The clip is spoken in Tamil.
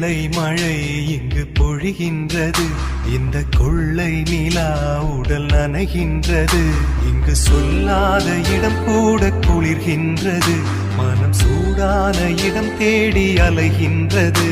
வெள்ளை மழை இங்கு பொழிகின்றது, இந்த கொள்ளை நிலா உடல் நனைகின்றது. இங்கு சொல்லாத இடம் கூட குளிர்கின்றது, மனம் சூடான இடம் தேடி அலைகின்றது.